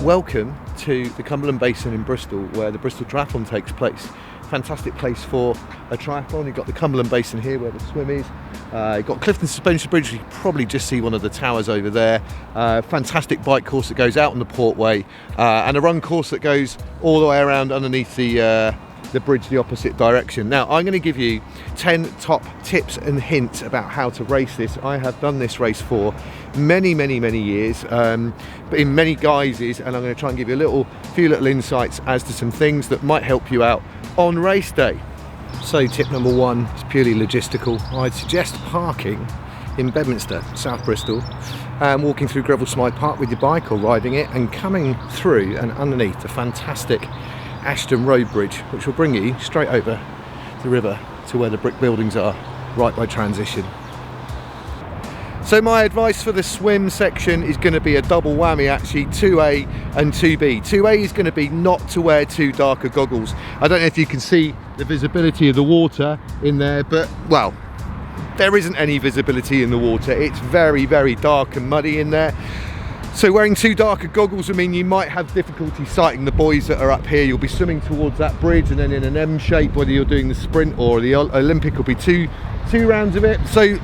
welcome to the Cumberland Basin in Bristol, where the Bristol Triathlon takes place. Fantastic place for a triathlon. You've got the Cumberland Basin here where the swim is. You've got Clifton Suspension Bridge. You can probably just see one of the towers over there. Fantastic bike course that goes out on the Portway, and a run course that goes all the way around underneath the bridge the opposite direction. Now I'm going to give you 10 top tips and hints about how to race this. I have done this race for many years, but in many guises, and I'm going to try and give you a few little insights as to some things that might help you out on race day. So tip number one is purely logistical. I'd suggest parking in Bedminster, South Bristol, and walking through Greville Smythe Park with your bike or riding it and coming through and underneath the fantastic Ashton Road Bridge, which will bring you straight over the river to where the brick buildings are, right by transition. So my advice for the swim section is going to be a double whammy actually, 2A and 2B. 2A is going to be not to wear too darker goggles. I don't know if you can see the visibility of the water in there, but well, there isn't any visibility in the water. It's very dark and muddy in there. So wearing too darker goggles will mean you might have difficulty sighting the boys that are up here. You'll be swimming towards that bridge and then in an M shape, whether you're doing the sprint or the Olympic, will be two rounds of it. So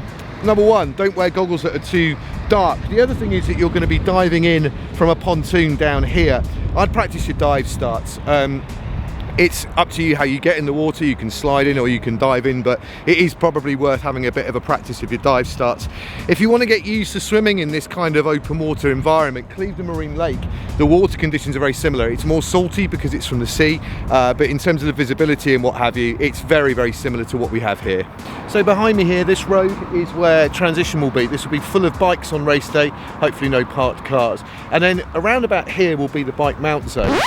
number one, don't wear goggles that are too dark. The other thing is that you're going to be diving in from a pontoon down here. I'd practice your dive starts. It's up to you how you get in the water. You can slide in or you can dive in, but it is probably worth having a bit of a practice of your dive starts. If you want to get used to swimming in this kind of open water environment, Clevedon Marine Lake, the water conditions are very similar. It's more salty because it's from the sea, but in terms of the visibility and what have you, it's very similar to what we have here. So behind me here, this road is where transition will be. This will be full of bikes on race day, hopefully no parked cars. And then around about here will be the bike mount zone.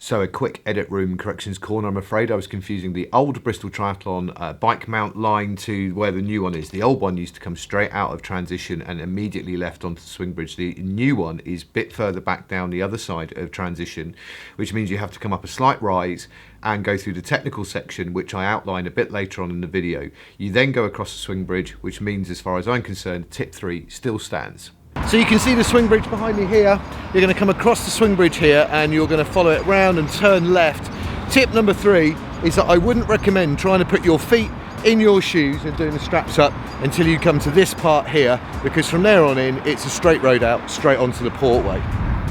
So a quick edit room corrections corner. I'm afraid I was confusing the old Bristol Triathlon bike mount line to where the new one is. The old one used to come straight out of transition and immediately left onto the swing bridge. The new one is a bit further back down the other side of transition, which means you have to come up a slight rise and go through the technical section, which I outline a bit later on in the video. You then go across the swing bridge, which means, as far as I'm concerned, tip 3 still stands. So you can see the swing bridge behind me here. You're going to come across the swing bridge here and you're going to follow it round and turn left. Tip number 3 is that I wouldn't recommend trying to put your feet in your shoes and doing the straps up until you come to this part here, because from there on in it's a straight road out straight onto the Portway.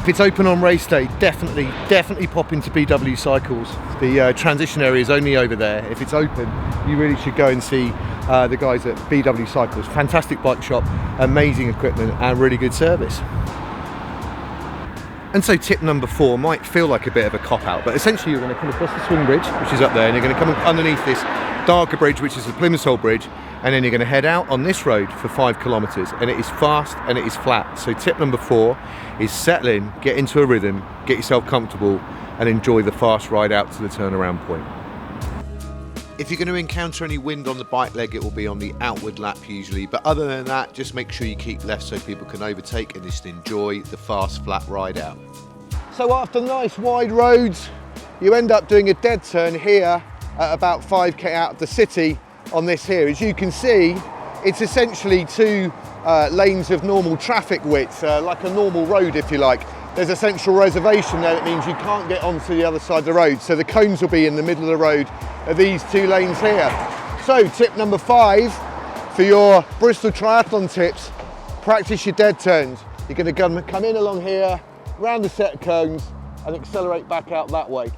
If it's open on race day, definitely pop into BW Cycles. The transition area is only over there. If it's open, you really should go and see the guys at BW Cycles. Fantastic bike shop, amazing equipment and really good service. And so tip number 4 might feel like a bit of a cop-out, but essentially you're going to come across the swing bridge, which is up there, and you're going to come underneath this darker bridge, which is the Plymouth Hole Bridge, and then you're going to head out on this road for 5 kilometres, and it is fast and it is flat. So tip number 4 is settle in, get into a rhythm, get yourself comfortable and enjoy the fast ride out to the turnaround point. If you're going to encounter any wind on the bike leg, it will be on the outward lap usually, but other than that, just make sure you keep left so people can overtake and just enjoy the fast flat ride out. So after nice wide roads, you end up doing a dead turn here at about 5k out of the city on this here. As you can see, it's essentially 2 lanes of normal traffic width, like a normal road if you like. There's a central reservation there that means you can't get onto the other side of the road, so the cones will be in the middle of the road of these 2 lanes here. So tip number 5 for your Bristol Triathlon tips, practice your dead turns. You're going to come in along here, round the set of cones and accelerate back out that way.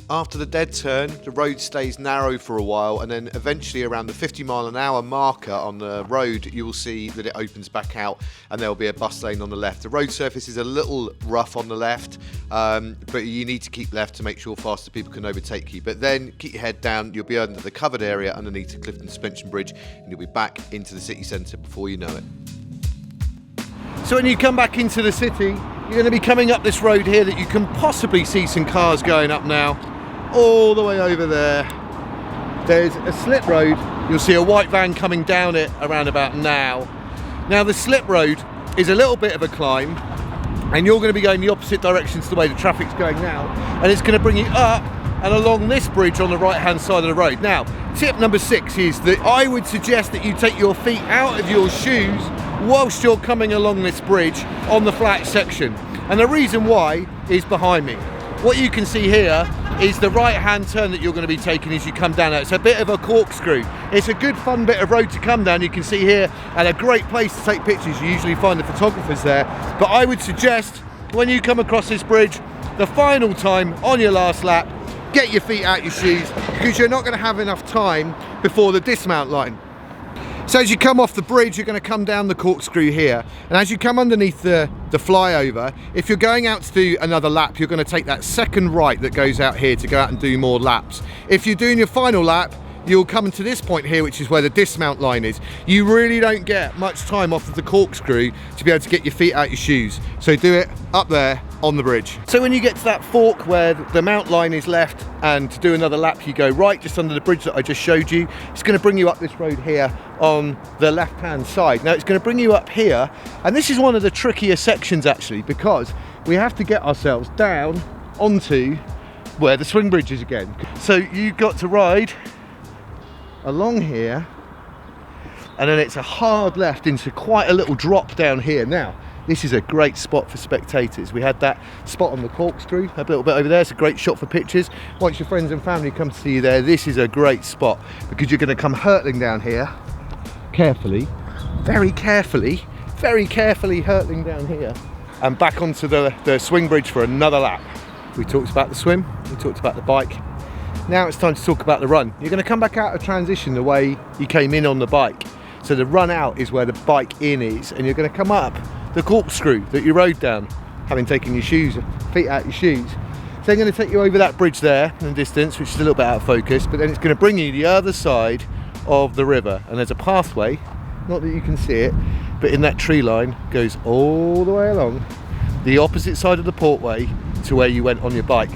After the dead turn, the road stays narrow for a while, and then eventually around the 50-mile-an-hour marker on the road, you will see that it opens back out and there will be a bus lane on the left. The road surface is a little rough on the left, but you need to keep left to make sure faster people can overtake you. But then keep your head down, you'll be under the covered area underneath the Clifton Suspension Bridge, and you'll be back into the city centre before you know it. So when you come back into the city, you're going to be coming up this road here that you can possibly see some cars going up now. All the way over there, there's a slip road. You'll see a white van coming down it around about now. Now the slip road is a little bit of a climb, and you're going to be going the opposite direction to the way the traffic's going now, and it's going to bring you up and along this bridge on the right hand side of the road. Now tip number 6 is that I would suggest that you take your feet out of your shoes whilst you're coming along this bridge on the flat section. And the reason why is behind me. What you can see here is the right-hand turn that you're going to be taking as you come down. It's a bit of a corkscrew. It's a good fun bit of road to come down, you can see here, and a great place to take pictures. You usually find the photographers there, but I would suggest when you come across this bridge, the final time on your last lap, get your feet out your shoes, because you're not going to have enough time before the dismount line. So as you come off the bridge, you're going to come down the corkscrew here, and as you come underneath the flyover, if you're going out to do another lap, you're going to take that second right that goes out here to go out and do more laps. If you're doing your final lap, you'll come to this point here, which is where the dismount line is. You really don't get much time off of the corkscrew to be able to get your feet out your shoes, so do it up there on the bridge. So when you get to that fork where the mount line is left, and to do another lap you go right just under the bridge that I just showed you, it's going to bring you up this road here on the left hand side. Now it's going to bring you up here, and this is one of the trickier sections actually, because we have to get ourselves down onto where the swing bridge is again. So you've got to ride along here, and then it's a hard left into quite a little drop down here. Now this is a great spot for spectators. We had that spot on the corkscrew a little bit over there. It's a great shot for pictures. Once your friends and family come to see you there, this is a great spot, because you're going to come hurtling down here carefully, very carefully hurtling down here and back onto the swing bridge for another lap. We talked about the swim, we talked about the bike. Now it's time to talk about the run. You're going to come back out of transition the way you came in on the bike. So the run out is where the bike in is, and you're going to come up the corkscrew that you rode down, having taken your feet out your shoes. So they're going to take you over that bridge there in the distance, which is a little bit out of focus, but then it's going to bring you the other side of the river, and there's a pathway, not that you can see it, but in that tree line goes all the way along the opposite side of the portway to where you went on your bike.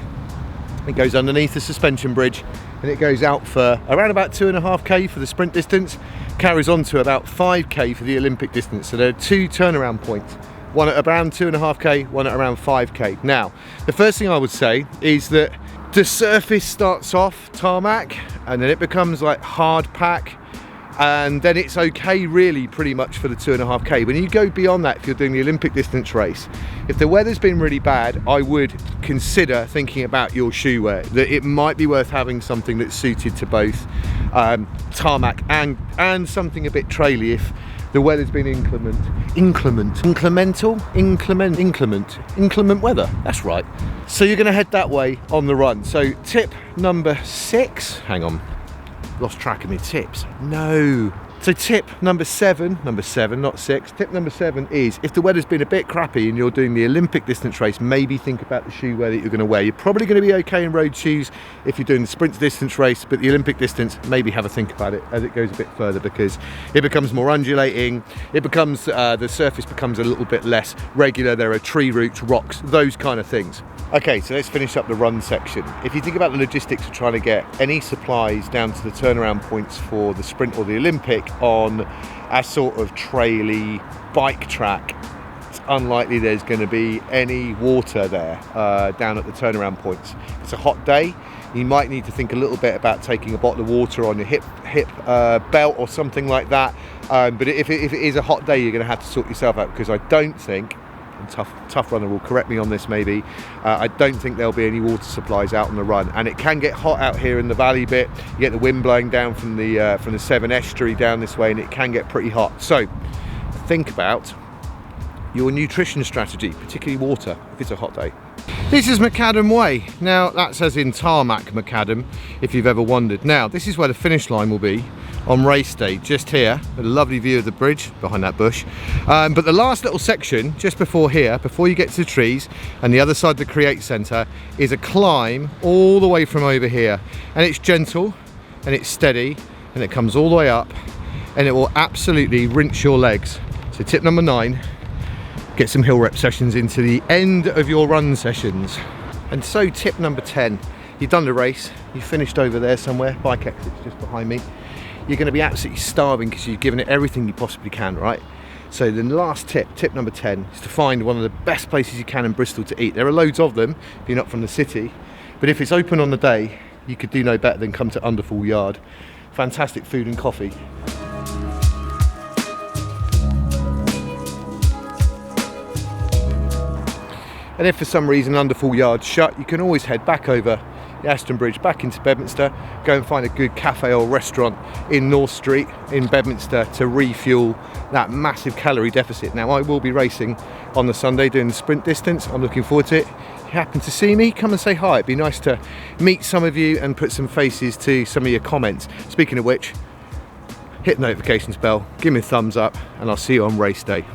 It goes underneath the suspension bridge, and it goes out for around about 2.5k for the sprint distance, carries on to about 5k for the Olympic distance. So there are two turnaround points, one at around 2.5k, one at around 5k. Now, the first thing I would say is that the surface starts off tarmac, and then it becomes like hard pack, and then it's okay really pretty much for the 2.5k. When you go beyond that, if you're doing the Olympic distance race, if the weather's been really bad, I would consider thinking about your shoe wear, that it might be worth having something that's suited to both tarmac and something a bit traily if the weather's been inclement weather, that's right. So you're going to head that way on the run. So tip number 6, hang on, lost track of my tips. No. So tip number 7, not 6. Tip number 7 is, if the weather's been a bit crappy and you're doing the Olympic distance race, maybe think about the shoe wear that you're going to wear. You're probably going to be okay in road shoes if you're doing the sprint distance race, but the Olympic distance, maybe have a think about it as it goes a bit further, because it becomes more undulating. It becomes, the surface becomes a little bit less regular. There are tree roots, rocks, those kind of things. Okay, so let's finish up the run section. If you think about the logistics of trying to get any supplies down to the turnaround points for the sprint or the Olympic on a sort of traily bike track, it's unlikely there's going to be any water there down at the turnaround points. If it's a hot day, you might need to think a little bit about taking a bottle of water on your hip belt or something like that. But if it is a hot day, you're going to have to sort yourself out, because I don't think, and tough runner will correct me on this maybe, I don't think there'll be any water supplies out on the run, and it can get hot out here in the valley bit. You get the wind blowing down from the Severn estuary down this way, and it can get pretty hot. So think about your nutrition strategy, particularly water if it's a hot day. This is Macadam Way. Now that's as in tarmac Macadam, if you've ever wondered. Now this is where the finish line will be on race day, just here, a lovely view of the bridge behind that bush. But the last little section, just before here, before you get to the trees and the other side of the Create Centre, is a climb all the way from over here. And it's gentle, and it's steady, and it comes all the way up, and it will absolutely rinse your legs. So tip number 9, get some hill rep sessions into the end of your run sessions. And so tip number 10, you've done the race, you finished over there somewhere, bike exit's just behind me. You're going to be absolutely starving because you've given it everything you possibly can, right? So the last tip number 10, is to find one of the best places you can in Bristol to eat. There are loads of them if you're not from the city, but if it's open on the day, you could do no better than come to Underfall Yard. Fantastic food and coffee. And if for some reason under full yard's shut, you can always head back over the Aston Bridge back into Bedminster, go and find a good cafe or restaurant in North Street in Bedminster to refuel that massive calorie deficit. Now, I will be racing on the Sunday doing the sprint distance. I'm looking forward to it. If you happen to see me, come and say hi. It'd be nice to meet some of you and put some faces to some of your comments. Speaking of which, hit the notifications bell, give me a thumbs up, and I'll see you on race day.